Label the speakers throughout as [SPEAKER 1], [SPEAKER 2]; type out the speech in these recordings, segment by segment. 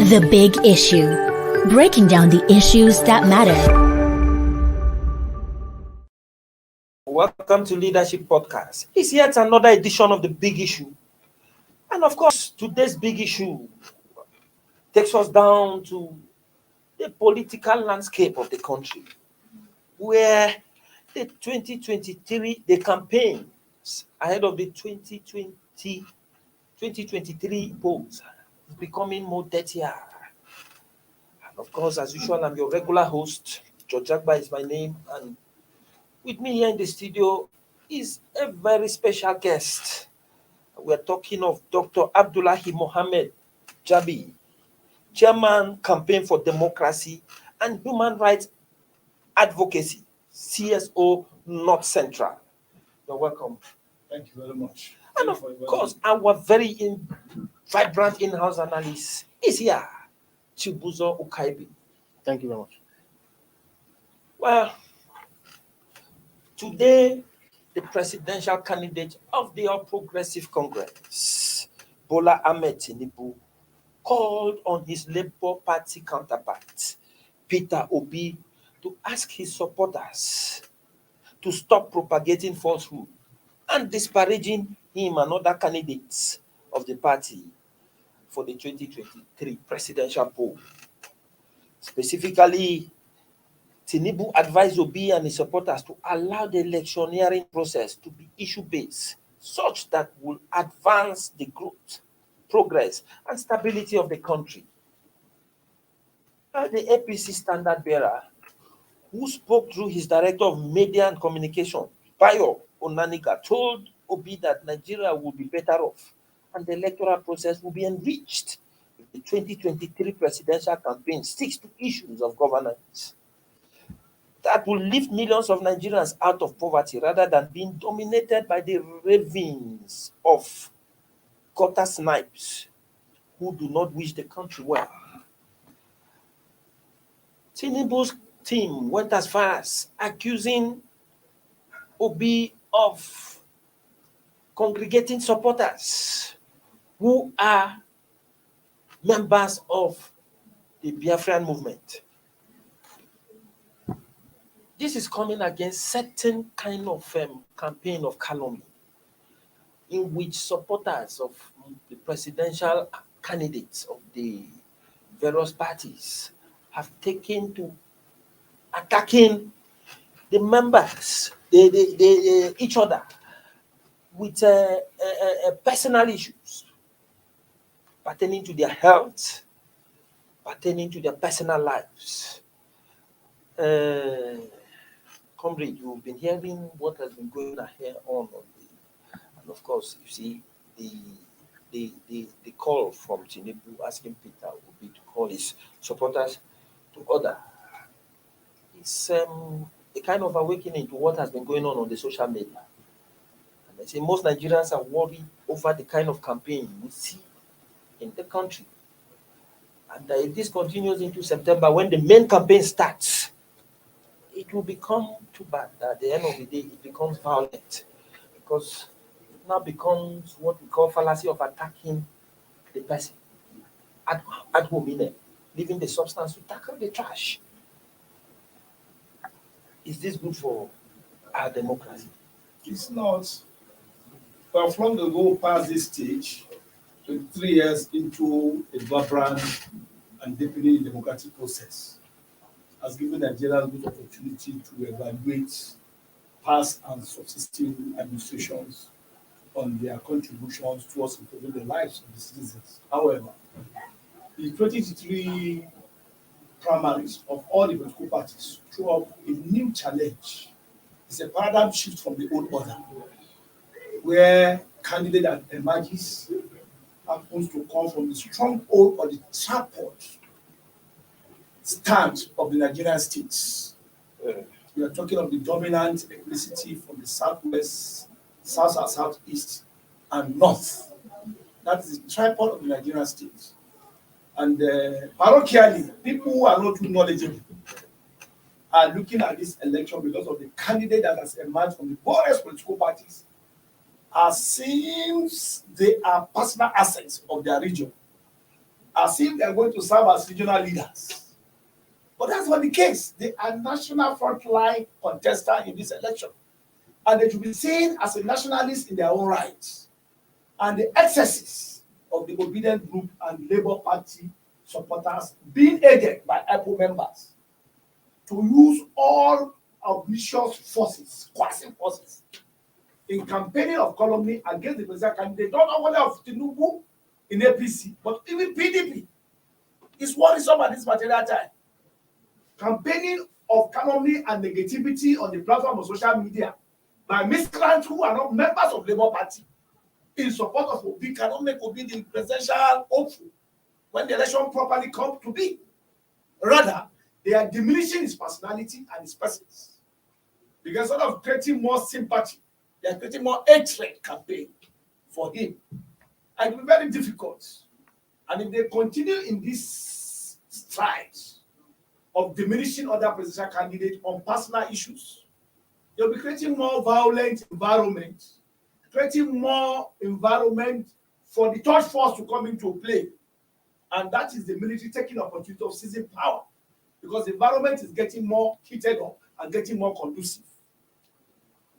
[SPEAKER 1] The Big Issue. Breaking down the issues that matter.
[SPEAKER 2] Welcome to Leadership Podcast. It's yet another edition of The Big Issue. And of course, today's big issue takes us down to the political landscape of the country, where the 2023 campaigns ahead of the 2023 polls is becoming more dirtier. And of course, as usual, I'm your regular host. George Jagba is my name, and with me here in the studio is a very special guest. We're talking of Dr. Abdullahi Mohammed Jabi, Chairman, Campaign for Democracy and Human Rights Advocacy, CSO North Central. You're welcome.
[SPEAKER 3] Thank you very much.
[SPEAKER 2] And of course, our very vibrant in-house analyst is here, Chibuzo Ukaibi.
[SPEAKER 4] Thank you very much.
[SPEAKER 2] Well, today, the presidential candidate of the All Progressive Congress, Bola Ahmed Tinubu, called on his Labour Party counterpart, Peter Obi, to ask his supporters to stop propagating falsehood and disparaging him and other candidates of the party for the 2023 presidential poll. Specifically, Tinubu advised Obi and his supporters to allow the electioneering process to be issue-based, such that will advance the growth, progress, and stability of the country. The APC standard bearer, who spoke through his director of media and communication, Bayo Onaniga, told Obi that Nigeria will be better off and the electoral process will be enriched if the 2023 presidential campaign sticks to issues of governance that will lift millions of Nigerians out of poverty rather than being dominated by the ravings of gutter snipes who do not wish the country well. Tinubu's team went as far as accusing Obi of congregating supporters who are members of the Biafran movement. This is coming against certain kind of campaign of calumny in which supporters of the presidential candidates of the various parties have taken to attacking the members, each other with personal issues pertaining to their health, pertaining to their personal lives. Comrade, you've been hearing what has been going on here and of course, you see the call from Tinubu asking Peter Obi to call his supporters to order. It's a kind of awakening to what has been going on the social media. And I say most Nigerians are worried over the kind of campaign we see in the country. And if this continues into September, when the main campaign starts, it will become too bad. At the end of the day, it becomes violent because it now becomes what we call fallacy of attacking the person ad hominem, leaving the substance to tackle the trash. Is this good for our democracy?
[SPEAKER 3] It's not. We have long ago past this stage, 23 years into a vibrant and deeply democratic process, has given Nigeria a good opportunity to evaluate past and succeeding administrations on their contributions towards improving the lives of the citizens. However, the 2023 primaries of all the political parties threw up a new challenge. It's a paradigm shift from the old order, where candidate that emerges happens to come from the stronghold or the tripod stand of the Nigerian states. We are talking of the dominant ethnicity from the southwest, southeast, and north. That is the tripod of the Nigerian states. And parochially, people who are not too knowledgeable are looking at this election because of the candidate that has emerged from the various political parties, as seems they are personal assets of their region as if they're going to serve as regional leaders. But that's not the case. They are national frontline contestants in this election. And they should be seen as a nationalist in their own rights. And the excesses of the obedient group and Labour Party supporters being aided by IPO members to use all obnoxious forces, quasi forces, in campaigning of calumny against the presidential candidate, not only of Tinubu in APC, but even PDP. Is worrisome at this material time. Campaigning of calumny and negativity on the platform of social media by miscreants who are not members of Labour Party in support of Obi cannot make Obi the presidential hopeful when the election properly comes to be. Rather, they are diminishing his personality and his presence. Because instead of creating more sympathy, they are creating more hatred campaign for him. And it will be very difficult. And if they continue in this stride of diminishing other presidential candidates on personal issues, they'll be creating more violent environment, creating more environment for the third force to come into play. And that is the military taking opportunity of seizing power, because the environment is getting more heated up and getting more conducive.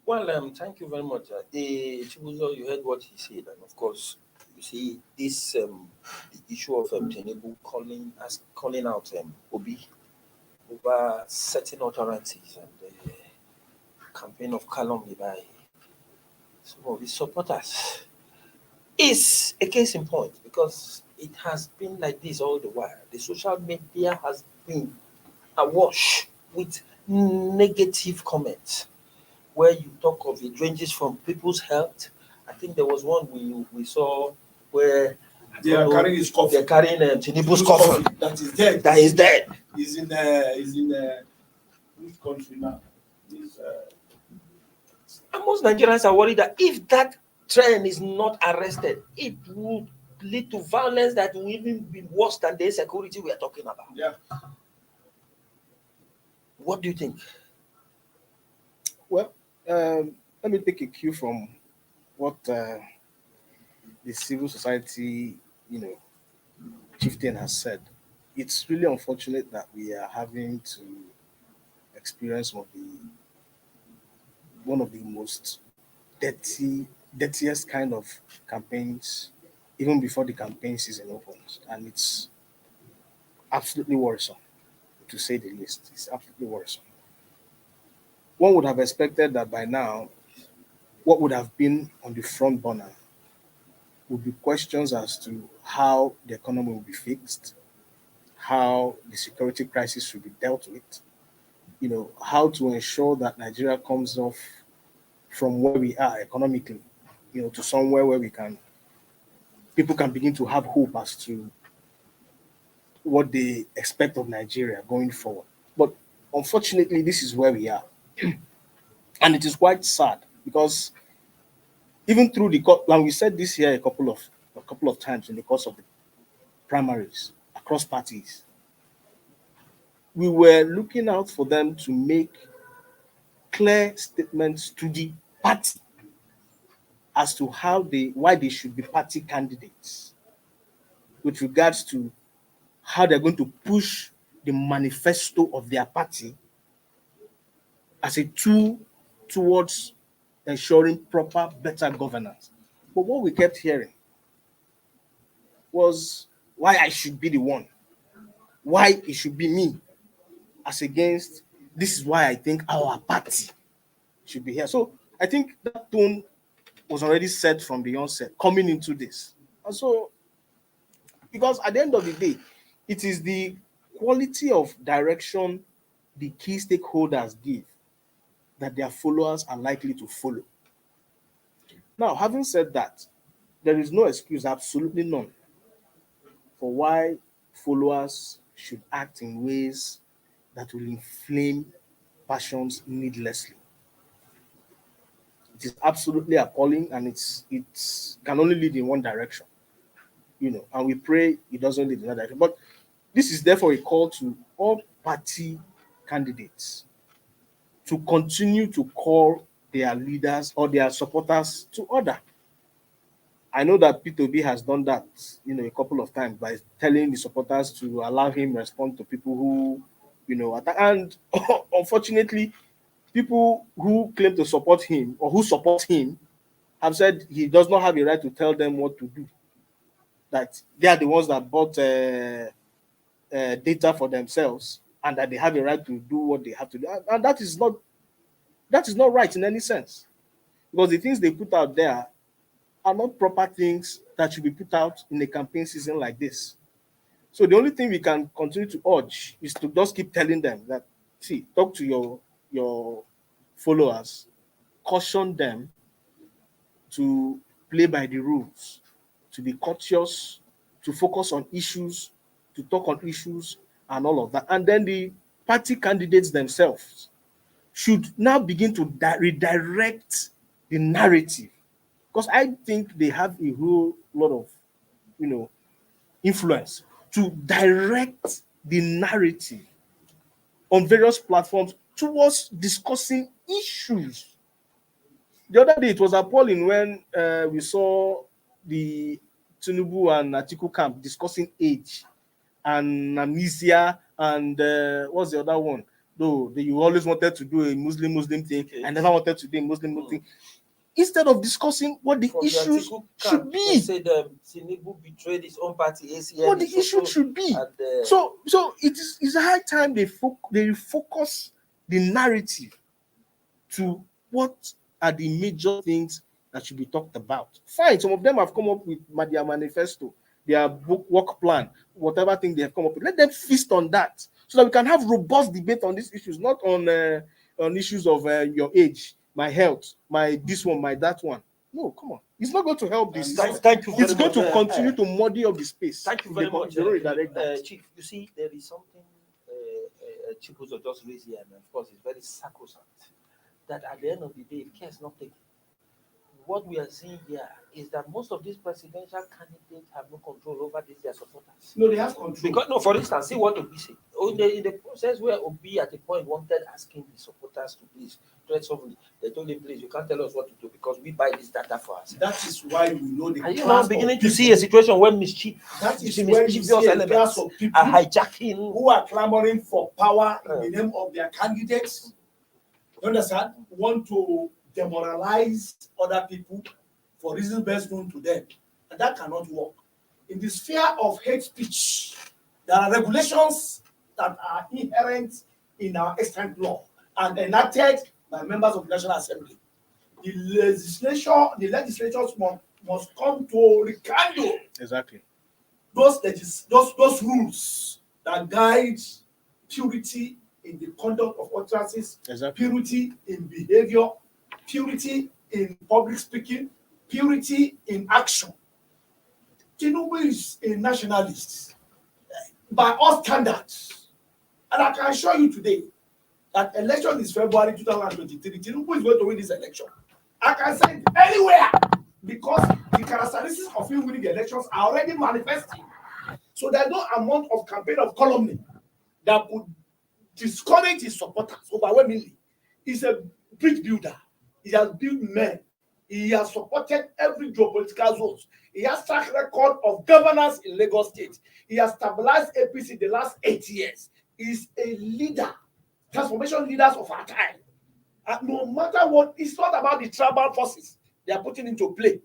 [SPEAKER 2] Well, thank you very much. Chibuzo, you heard what he said, and of course, you see this the issue of Tinubu calling out Obi over certain utterances and the campaign of calumny by some of his supporters is a case in point, because it has been like this all the while. The social media has been awash with negative comments where you talk of it ranges from people's health. I think there was one we saw where
[SPEAKER 3] They are carrying his coffin.
[SPEAKER 2] they're carrying Tinubu's coffin
[SPEAKER 3] that is dead.
[SPEAKER 2] that is dead.
[SPEAKER 3] He's in which country now?
[SPEAKER 2] And most Nigerians are worried that if that trend is not arrested, it would lead to violence that will even be worse than the insecurity we are talking about.
[SPEAKER 3] Yeah.
[SPEAKER 2] What do you think?
[SPEAKER 4] Well, let me take a cue from what the civil society, chieftain has said. It's really unfortunate that we are having to experience one of the most dirtiest kind of campaigns, even before the campaign season opens, and it's absolutely worrisome, to say the least. It's absolutely worrisome. One would have expected that by now, what would have been on the front burner would be questions as to how the economy will be fixed, how the security crisis should be dealt with, how to ensure that Nigeria comes off from where we are economically, to somewhere where people can begin to have hope as to what they expect of Nigeria going forward. But unfortunately, this is where we are. And it is quite sad, because even through and we said this here a couple of times in the course of the primaries across parties, we were looking out for them to make clear statements to the party as to why they should be party candidates, with regards to how they're going to push the manifesto of their party as a tool towards ensuring proper, better governance. But what we kept hearing was why I should be the one, why it should be me, as against this is why I think our party should be here. So I think that tone was already set from the onset coming into this. And so, because at the end of the day, it is the quality of direction the key stakeholders give that their followers are likely to follow. Now, having said that, there is no excuse, absolutely none, for why followers should act in ways that will inflame passions needlessly. It is absolutely appalling, and it can only lead in one direction, and we pray it doesn't lead in that direction. But this is therefore a call to all party candidates to continue to call their leaders or their supporters to order. I know that P2B has done that, a couple of times by telling the supporters to allow him respond to people who, attack. And unfortunately, people who claim to support him or who support him have said he does not have a right to tell them what to do. That they are the ones that bought data for themselves, and that they have a right to do what they have to do. And that is not right in any sense, because the things they put out there are not proper things that should be put out in a campaign season like this. So the only thing we can continue to urge is to just keep telling them that, see, talk to your followers, caution them to play by the rules, to be courteous, to focus on issues, to talk on issues, and all of that. And then the party candidates themselves should now begin to redirect the narrative, because I think they have a whole lot of, influence to direct the narrative on various platforms towards discussing issues. The other day, it was appalling when we saw the Tinubu and Atiku camp discussing age and amnesia and what's the other one? Though you always wanted to do a Muslim thing, I never wanted to do a Muslim thing. Instead of discussing what the
[SPEAKER 2] From
[SPEAKER 4] issues
[SPEAKER 2] Atiku
[SPEAKER 4] should
[SPEAKER 2] camp,
[SPEAKER 4] be,
[SPEAKER 2] they said Tinubu betrayed his own party, ACN.
[SPEAKER 4] what the issue should be.
[SPEAKER 2] And,
[SPEAKER 4] So it's a high time they focus the narrative to what are the major things that should be talked about. Fine, some of them have come up with their manifesto, their work plan, whatever thing they have come up with. Let them feast on that so that we can have robust debate on these issues, not on issues of your age, my health, my this one, my that one. No, come on. It's not going to help this.
[SPEAKER 2] Thank you very
[SPEAKER 4] It's going
[SPEAKER 2] much.
[SPEAKER 4] to continue to muddy up the space.
[SPEAKER 2] Thank you
[SPEAKER 4] if
[SPEAKER 2] very
[SPEAKER 4] they
[SPEAKER 2] much,
[SPEAKER 4] don't redirect that.
[SPEAKER 2] Chief. You see, there is something Chief was just raised here, and of course, it's very sacrosanct. That at the end of the day, if care is not taken, what we are seeing here is that most of these presidential candidates have no control over their supporters.
[SPEAKER 3] No, they have control.
[SPEAKER 2] Because no, for instance, see what Obi said. In the process where Obi at the point wanted asking the supporters to please threat somebody, they told him, please, you can't tell us what to do because we buy this data for us.
[SPEAKER 3] That is why we know the
[SPEAKER 2] Are you
[SPEAKER 3] class
[SPEAKER 2] now beginning
[SPEAKER 3] of
[SPEAKER 2] to
[SPEAKER 3] people.
[SPEAKER 2] see a situation where mischief,
[SPEAKER 3] That is
[SPEAKER 2] you see
[SPEAKER 3] when you
[SPEAKER 2] mischievous
[SPEAKER 3] see a
[SPEAKER 2] elements
[SPEAKER 3] class of people
[SPEAKER 2] are hijacking?
[SPEAKER 3] who are clamoring for power in the name of their candidates. You understand? Want to demoralize other people for reasons best known to them. And that cannot work. In the sphere of hate speech, there are regulations that are inherent in our extant law and enacted by members of the National Assembly. The legislatures must come to rekindle
[SPEAKER 4] Exactly.
[SPEAKER 3] those rules that guide purity in the conduct of utterances,
[SPEAKER 4] Exactly.
[SPEAKER 3] purity in behavior, purity in public speaking, purity in action. Tinubu is a nationalist by all standards. And I can assure you today that election is February 2023. Tinubu is going to win this election. I can say it anywhere because the characteristics of him winning the elections are already manifesting. So there's no amount of campaign of calumny that could discourage his supporters overwhelmingly. He's a bridge builder. He has built men. He has supported every geopolitical zone. He has track record of governance in Lagos State. He has stabilized APC the last 8 years. He's a leader, transformation leaders of our time. And no matter what, it's not about the tribal forces they are putting into play.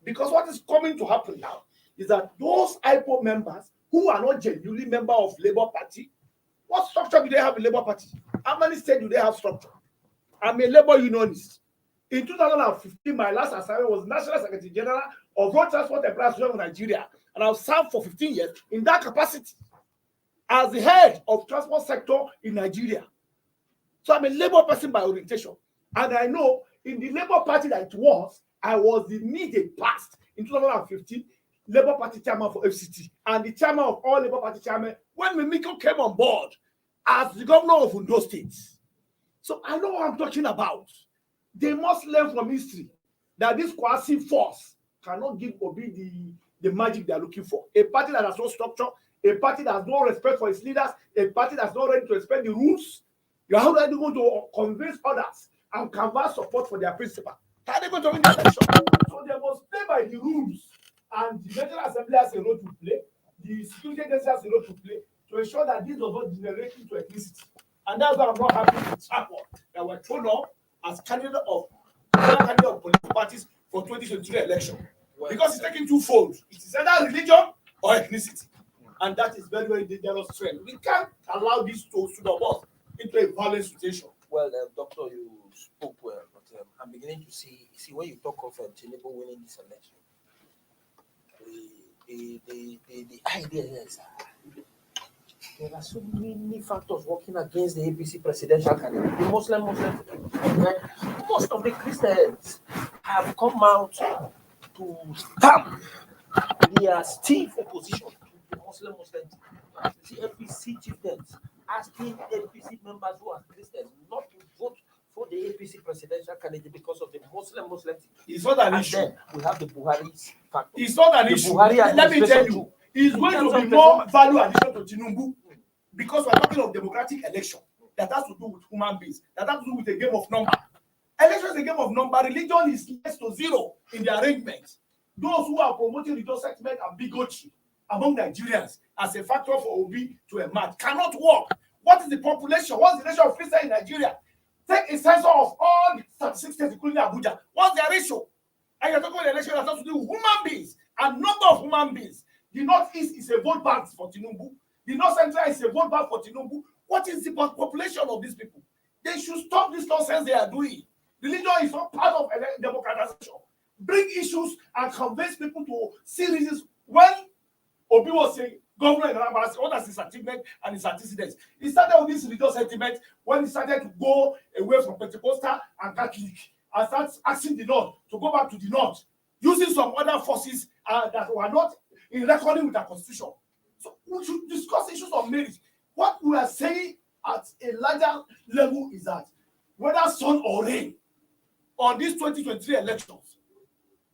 [SPEAKER 3] Because what is coming to happen now is that those IPO members who are not genuinely members of Labour Party, what structure do they have in Labour Party? How many states do they have structure? I'm a Labour unionist. In 2015, my last assignment was National Secretary General of Road Transport Employers Association of Nigeria, and I've served for 15 years in that capacity as the head of transport sector in Nigeria. So I'm a Labour person by orientation, and I know in the Labour Party that it was, I was the immediate past in 2015 Labour Party chairman for FCT and the chairman of all Labour Party chairmen when Mimiko came on board as the governor of Ondo State. So I know what I'm talking about. They must learn from history that this quasi force cannot give Obi the magic they are looking for. A party that has no structure, a party that has no respect for its leaders, a party that's not ready to respect the rules. You are already going to convince others and canvass support for their principle. How are they going to win the election? So they must play by why the rules and the National Assembly has a role to play, the security agency has a role to play to ensure that this does not degenerate into ethnicity. And that's why I'm not happy with Chapel that were thrown up as candidate of political parties for 2023 election. Because it's taking two folds. It is either religion or ethnicity. And that is very, very dangerous trend. We can't allow this to snowball us into a violent situation.
[SPEAKER 2] Well, Doctor, you spoke well, but I'm beginning to see when you talk of Tinubu winning this election, the idea is there are so many factors working against the APC presidential candidate. The Muslim, most of the Christians have come out to stamp their stiff opposition to the Muslim. See APC chieftains asking APC members who are Christians not to vote for the APC presidential candidate because of the Muslim.
[SPEAKER 3] It's not an
[SPEAKER 2] And
[SPEAKER 3] issue.
[SPEAKER 2] then we have the Buhari factor.
[SPEAKER 3] It's not an
[SPEAKER 2] The
[SPEAKER 3] issue.
[SPEAKER 2] Buhari
[SPEAKER 3] Let me tell you, it's
[SPEAKER 2] In
[SPEAKER 3] going
[SPEAKER 2] terms
[SPEAKER 3] to
[SPEAKER 2] of
[SPEAKER 3] be
[SPEAKER 2] the
[SPEAKER 3] more value addition to Tinubu because we're talking of democratic election that has to do with human beings, that has to do with a game of number. Election is a game of number. Religion is less to zero in the arrangement. Those who are promoting religious sentiment and bigotry among Nigerians as a factor for Obi to emerge cannot work. What is the population? What's the ratio of Christians in Nigeria? Take a census of all the 36 states, including Abuja. What's their ratio? And you're talking about the election that has to do with human beings and number of human beings. The Northeast is a vote bank for Tinubu. The North Central is a vote bank for Tinubu. What is the population of these people? They should stop this nonsense they are doing. Religion is not part of democratization. Bring issues and convince people to see reasons. When Obi was saying, Governor Anambra, what is his achievement and his antecedents? He started with this religious sentiment when he started to go away from Pentecostal and Catholic and start asking the North to go back to the North, using some other forces that were not in reckoning with the Constitution. So we should discuss issues of merit. What we are saying at a larger level is that whether sun or rain on these 2023 elections,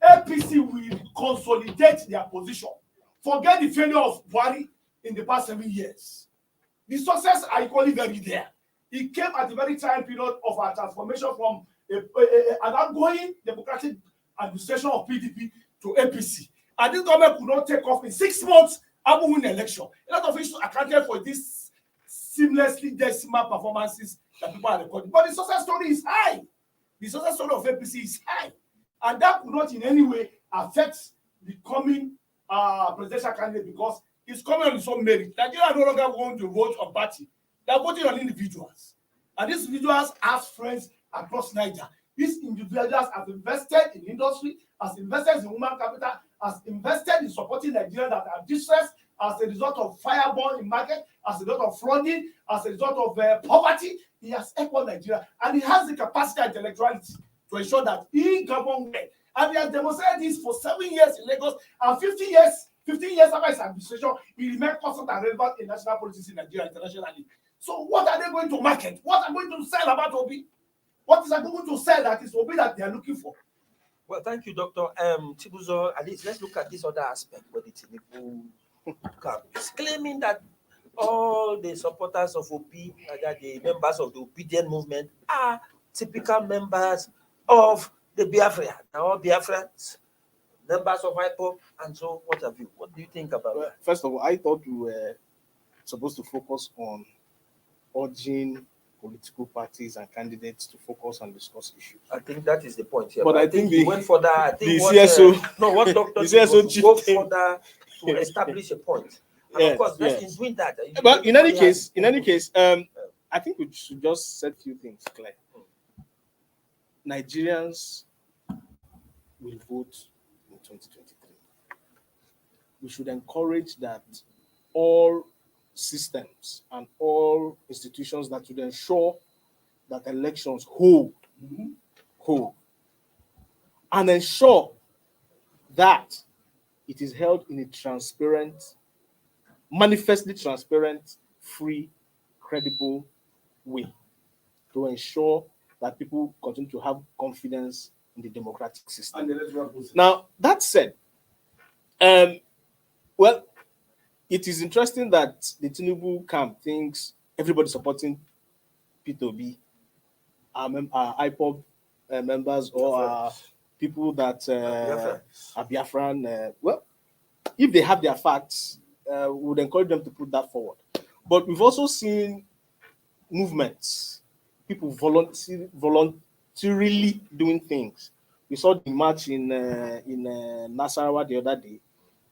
[SPEAKER 3] APC will consolidate their position. Forget the failure of Buhari in the past 7 years. The success are equally very there. It came at a very trying period of our transformation from an outgoing democratic administration of PDP to APC. And this government could not take off in 6 months after winning election. A lot of issues accounted for this seamlessly decimal performances that people are recording. But the success story is high. The success story of APC is high. And that could not in any way affect the coming presidential candidate because it's coming on its own merit. Nigeria no longer want to vote on party. They're voting on individuals. And these individuals have friends across Nigeria. These individuals have invested in industry, has invested in human capital, has invested in supporting Nigerians that are distressed as a result of fireball in market, as a result of flooding, as a result of poverty. He has helped Nigeria. And he has the capacity and intellectuality to ensure that he governs well. And he has demonstrated this for 7 years in Lagos and 15 years after his administration, he remained constant and relevant in national politics in Nigeria internationally. So what are they going to market? What are they going to sell about Obi? What is they going to sell that is Obi that they are looking for?
[SPEAKER 2] Well, thank you, Doctor. Chibuzo, at least let's look at this other aspect where the Tinubu camp is claiming that all the supporters of Obi, that the members of the obedient movement, are typical members of the Biafra. Now, all Biafrans, members of IPOB, and so what have you? What do you think about that?
[SPEAKER 4] First of all, I thought we were supposed to focus on urging political parties and candidates to focus and discuss issues.
[SPEAKER 2] I think that is the point here.
[SPEAKER 4] But I think
[SPEAKER 2] he went further. I think
[SPEAKER 4] the
[SPEAKER 2] what,
[SPEAKER 4] CSO,
[SPEAKER 2] what Doctor
[SPEAKER 4] the
[SPEAKER 2] did
[SPEAKER 4] CSO
[SPEAKER 2] was to go
[SPEAKER 4] chieftain.
[SPEAKER 2] further to establish a point. And
[SPEAKER 4] Yes,
[SPEAKER 2] of course,
[SPEAKER 4] yes.
[SPEAKER 2] in doing that,
[SPEAKER 4] But in any case, I think we should just set a few things clear. Nigerians will vote in 2023. We should encourage that all systems and all institutions that would ensure that elections hold, and ensure that it is held in a transparent, manifestly transparent, free, credible way to ensure that people continue to have confidence in the democratic system.
[SPEAKER 3] And the electoral process.
[SPEAKER 4] Now, that said, well, it is interesting that the Tinubu camp thinks everybody supporting P2B are IPOB members or people that
[SPEAKER 2] Biafrans.
[SPEAKER 4] are Biafran. Well, if they have their facts, we would encourage them to put that forward. But we've also seen movements, people voluntarily doing things. We saw the march in Nasarawa the other day.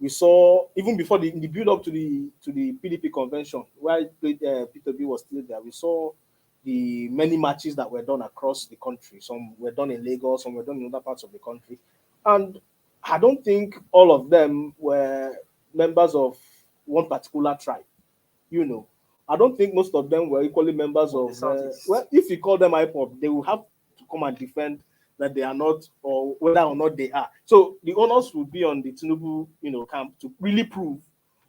[SPEAKER 4] We saw even before the build up to the PDP convention, while Peter B was still there. We saw the many marches that were done across the country. Some were done in Lagos, some were done in other parts of the country, and I don't think all of them were members of one particular tribe. You know, I don't think most of them were equally members
[SPEAKER 2] Of the
[SPEAKER 4] of.
[SPEAKER 2] Southeast.
[SPEAKER 4] Well, if you call them IPOB, they will have to come and defend that they are not, or whether or not they are. So the onus will be on the Tinubu, camp to really prove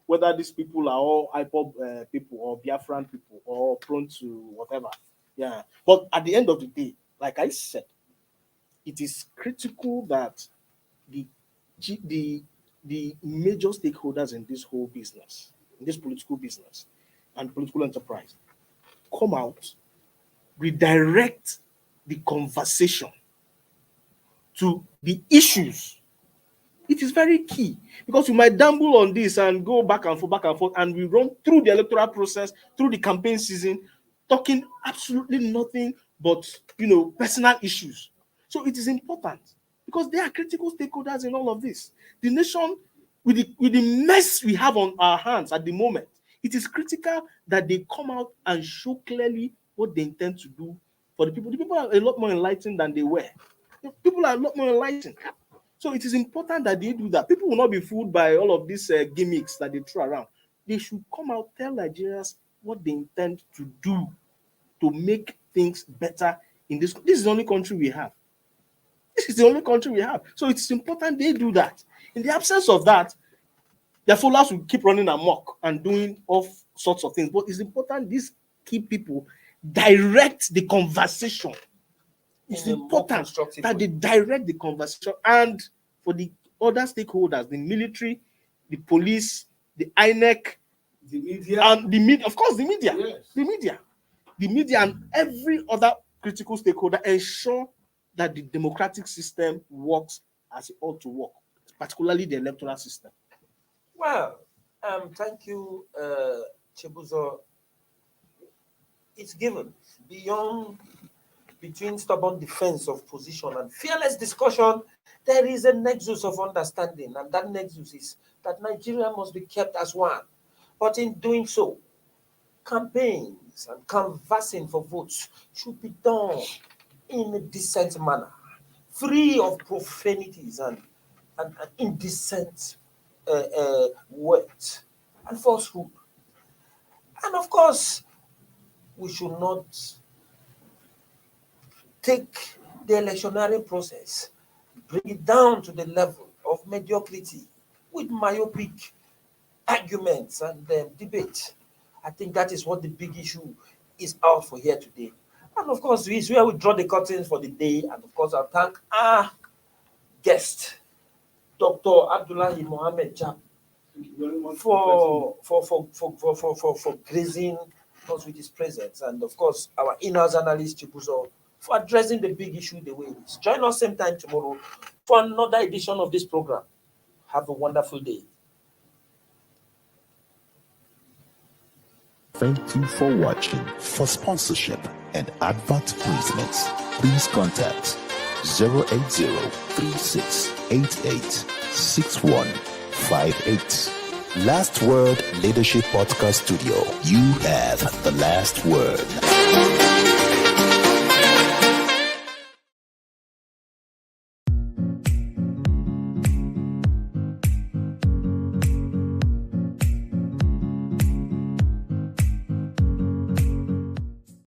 [SPEAKER 4] whether these people are all IPOB people or Biafran people or prone to whatever. Yeah. But at the end of the day, like I said, it is critical that the major stakeholders in this whole business, in this political business and political enterprise, come out, redirect the conversation to the issues. It is very key because you might dabble on this and go back and forth, and we run through the electoral process, through the campaign season, talking absolutely nothing but personal issues. So it is important because they are critical stakeholders in all of this. The nation, with the mess we have on our hands at the moment, it is critical that they come out and show clearly what they intend to do for the people. The people are a lot more enlightened than they were. People are a lot more enlightened. So it is important that they do that. People will not be fooled by all of these gimmicks that they throw around. They should come out, tell Nigerians what they intend to do to make things better in this. This is the only country we have. This is the only country we have. So it's important they do that. In the absence of that, their followers will keep running amok and doing all sorts of things. But it's important these key people direct the conversation. It's important that they direct the conversation, and for the other stakeholders, the military, the police, the INEC,
[SPEAKER 3] The media.
[SPEAKER 4] and the media, of course, the media,
[SPEAKER 3] Yes.
[SPEAKER 4] the media, and every other critical stakeholder ensure that the democratic system works as it ought to work, particularly the electoral system.
[SPEAKER 2] Well, thank you, Chibuzo. It's given beyond. Between stubborn defense of position and fearless discussion, there is a nexus of understanding, and that nexus is that Nigeria must be kept as one. But in doing so, campaigns and canvassing for votes should be done in a decent manner, free of profanities and indecent words and falsehood. And of course, we should not take the electionary process, bring it down to the level of mediocrity with myopic arguments and debate. I think that is what the big issue is out for here today. And of course, this is where we draw the curtains for the day. And of course, I'll thank our guest, Dr. Abdullahi Mohammed Jam,
[SPEAKER 3] Thank you very much
[SPEAKER 2] for gracing us with his presence. And of course, our in-house analyst, Chibuzo, for addressing the big issue the way it is. Join us same time tomorrow for another edition of this program. Have a wonderful day.
[SPEAKER 5] Thank you for watching. For sponsorship and advert placements, please contact 080-3688-6158. Last Word Leadership Podcast Studio. You have the last word.